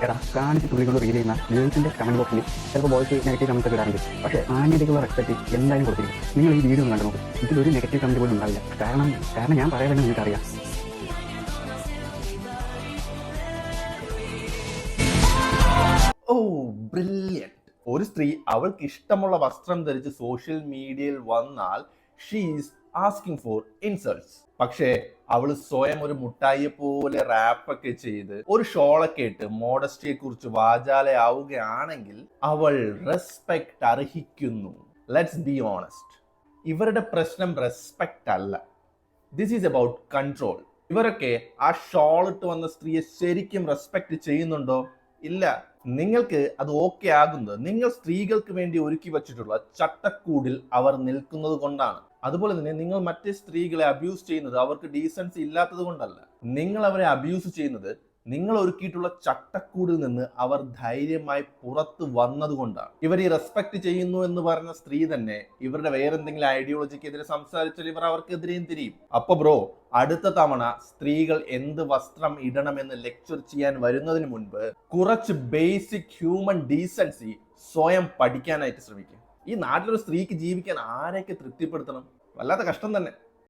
എടാ കാണിച്ച് തുള്ളിക്കൊണ്ട് റീൽ ചെയ്യുന്ന ഗേൾസിന്റെ കമന്റ് ബോക്സിൽ ചിലപ്പോൾ ബോയ്സ് നെഗറ്റീവ് കമന്റ്സ് ഒക്കെ ഇടാറുണ്ട്. പക്ഷേ ആന്റിക്കുള്ള റെസ്പെക്ട് എന്തായാലും കൊടുത്തിരിക്കും. നിങ്ങൾ ഈ വീഡിയോ ഒന്ന് കണ്ടു നോക്കും, ഇതിലൊരു നെഗറ്റീവ് കമന്റ് പോലും ഉണ്ടാവില്ല. കാരണം ഞാൻ പറയാൻ നിങ്ങൾക്ക് അറിയാം. ഓ ബ്രില്യന്റ്. ഒരു സ്ത്രീ അവൾക്ക് ഇഷ്ടമുള്ള വസ്ത്രം ധരിച്ച് സോഷ്യൽ മീഡിയയിൽ വന്നാൽ she is asking four insults. പക്ഷേ അവൾ സ്വയം ഒരു മുട്ടായിയെ പോലെ റാപ്പൊക്കെ ചെയ്ത് ഒരു ഷോളൊക്കെ ഇട്ട് മോഡസ്റ്റിയെ കുറിച്ച് വാചാലയാവുകയാണെങ്കിൽ അവൾ റെസ്പെക്ട് അർഹിക്കുന്നു. ലെറ്റ്സ് ബി ഓണസ്റ്റ്, ഇവരുടെ പ്രശ്നം റെസ്പെക്ട് അല്ല, ദിസ് ഈസ് അബൌട്ട് കൺട്രോൾ. ഇവരൊക്കെ ആ ഷോൾ ഇട്ട് വന്ന സ്ത്രീയെ ശരിക്കും റെസ്പെക്ട് ചെയ്യുന്നുണ്ടോ? ഇല്ല. നിങ്ങൾക്ക് അത് ഓക്കെ ആകുന്നത് നിങ്ങൾ സ്ത്രീകൾക്ക് വേണ്ടി ഒരുക്കി വച്ചിട്ടുള്ള ചട്ടക്കൂടിൽ അവർ നിൽക്കുന്നത് കൊണ്ടാണ്. അതുപോലെ തന്നെ നിങ്ങൾ മറ്റേ സ്ത്രീകളെ അബ്യൂസ് ചെയ്യുന്നത് അവർക്ക് ഡീസൻസി ഇല്ലാത്തത് കൊണ്ടല്ല. നിങ്ങൾ അവരെ അബ്യൂസ് ചെയ്യുന്നത് നിങ്ങൾ ഒരുക്കിയിട്ടുള്ള ചട്ടക്കൂടിൽ നിന്ന് അവർ ധൈര്യമായി പുറത്തു വന്നതുകൊണ്ടാണ്. ഇവർ ഈ റെസ്പെക്ട് ചെയ്യുന്നു എന്ന് പറഞ്ഞ സ്ത്രീ തന്നെ ഇവരുടെ വേറെന്തെങ്കിലും ഐഡിയോളജിക്കെതിരെ സംസാരിച്ചാൽ ഇവർ അവർക്കെതിരെയും തിരിയും. അപ്പൊ ബ്രോ, അടുത്ത തവണ സ്ത്രീകൾ എന്ത് വസ്ത്രം ഇടണമെന്ന് ലെക്ചർ ചെയ്യാൻ വരുന്നതിന് മുൻപ് കുറച്ച് ബേസിക് ഹ്യൂമൻ ഡീസൻസി സ്വയം പഠിക്കാനായിട്ട് ശ്രമിക്കും. ഈ നാട്ടിലൊരു സ്ത്രീക്ക് ജീവിക്കാൻ ആരെയൊക്കെ തൃപ്തിപ്പെടുത്തണം? വല്ലാത്ത കഷ്ടം തന്നെ.